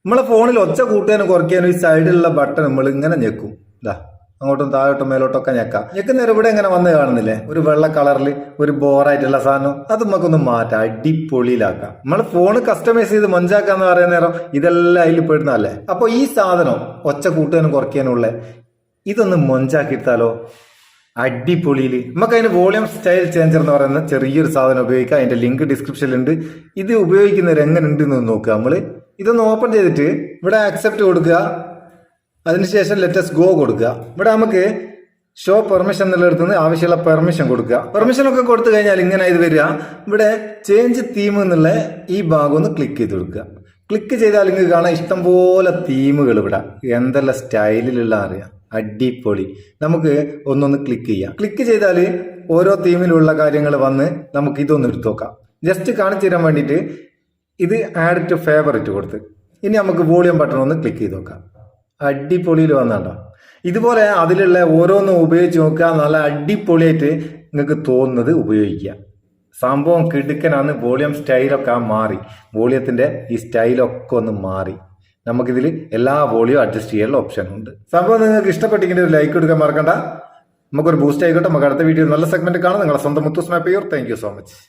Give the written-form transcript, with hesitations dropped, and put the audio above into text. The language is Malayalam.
നമ്മളെ ഫോണിൽ ഒച്ച കൂട്ടാനും കുറയ്ക്കാനും ഈ സൈഡിലുള്ള ബട്ടൺ നമ്മൾ ഇങ്ങനെ ഞെക്കും. ഇതാ അങ്ങോട്ടും താഴോട്ടും മേലോട്ടൊക്കെ ഞെക്കാം. ഞെക്കുന്നേരം ഇവിടെ ഇങ്ങനെ വന്ന് കാണുന്നില്ലേ, ഒരു വെള്ള കളറിൽ ഒരു ബോറായിട്ടുള്ള സാധനം. അത് നമുക്കൊന്ന് മാറ്റാം, അടിപൊളിയിലാക്കാം. നമ്മൾ ഫോൺ കസ്റ്റമൈസ് ചെയ്ത് മൊഞ്ചാക്കാന്ന് പറയുന്ന നേരം ഇതെല്ലാം അതിൽ പെടുന്നതല്ലേ. അപ്പൊ ഈ സാധനം ഒച്ച കൂട്ടാനും കുറയ്ക്കാനുള്ള ഇതൊന്ന് മൊഞ്ചാക്കിയിട്ടാലോ, അടിപൊളിയിൽ. നമുക്ക് അതിന് വോളിയം സ്റ്റൈൽ ചേഞ്ചർ എന്ന് പറയുന്ന ചെറിയൊരു സാധനം ഉപയോഗിക്കാം. അതിന്റെ ലിങ്ക് ഡിസ്ക്രിപ്ഷനിലുണ്ട്. ഇത് ഉപയോഗിക്കുന്നവർ എങ്ങനെ ഉണ്ടെന്ന് നോക്കുക. നമ്മൾ ഇതൊന്ന് ഓപ്പൺ ചെയ്തിട്ട് ഇവിടെ ആക്സെപ്റ്റ് കൊടുക്കുക. അതിനുശേഷം ലെറ്റസ് ഗോ കൊടുക്കുക. ഇവിടെ നമുക്ക് ഷോ പെർമിഷൻ എന്നുള്ളിടത്ത് നിന്ന് ആവശ്യമുള്ള പെർമിഷൻ കൊടുക്കുക. പെർമിഷൻ ഒക്കെ കൊടുത്തു കഴിഞ്ഞാൽ ഇങ്ങനെ ഇത് വരിക. ഇവിടെ ചേഞ്ച് തീം എന്നുള്ള ഈ ഭാഗം ഒന്ന് ക്ലിക്ക് ചെയ്ത് കൊടുക്കുക. ക്ലിക്ക് ചെയ്താൽ നിങ്ങൾക്ക് കാണാം ഇഷ്ടംപോലെ തീമുകൾ ഇവിടെ എന്തെല്ലാം സ്റ്റൈലിലുള്ള അറിയാം. അടിപൊളി. നമുക്ക് ഒന്നൊന്ന് ക്ലിക്ക് ചെയ്യാം. ക്ലിക്ക് ചെയ്താൽ ഓരോ തീമിലുള്ള കാര്യങ്ങൾ വന്ന് നമുക്ക് ഇതൊന്ന് എടുത്തു നോക്കാം. ജസ്റ്റ് കാണിച്ചു തരാൻ വേണ്ടിയിട്ട് ഇത് ആഡ് ടു ഫേവറേറ്റ് കൊടുത്ത് ഇനി നമുക്ക് വോളിയം ബട്ടൺ ഒന്ന് ക്ലിക്ക് ചെയ്ത് നോക്കാം. അടിപൊളിയിൽ വന്നാണ്ടോ. ഇതുപോലെ അതിലുള്ള ഓരോന്നും ഉപയോഗിച്ച് നോക്കുക. നല്ല അടിപൊളിയായിട്ട് നിങ്ങൾക്ക് തോന്നുന്നത് ഉപയോഗിക്കുക. സംഭവം കിടുക്കനാണ്. വോളിയം സ്റ്റൈലൊക്കെ മാറി. വോളിയത്തിന്റെ ഈ സ്റ്റൈലൊക്കെ ഒന്ന് മാറി. നമുക്കിതിൽ എല്ലാ വോളിയം അഡ്ജസ്റ്റ് ചെയ്യാനുള്ള ഓപ്ഷൻ ഉണ്ട്. സംഭവം നിങ്ങൾക്ക് ഇഷ്ടപ്പെട്ടെങ്കിൽ ഒരു ലൈക്ക് കൊടുക്കാൻ മറക്കണ്ട. നമുക്കൊരു ബൂസ്റ്റ് ആയിക്കോട്ടെ. നമുക്ക് അടുത്ത വീഡിയോ നല്ല സെഗ്മെന്റ് കാണാം. നിങ്ങളെ സ്വന്തം Muthoos Meppayur. Thank you so much.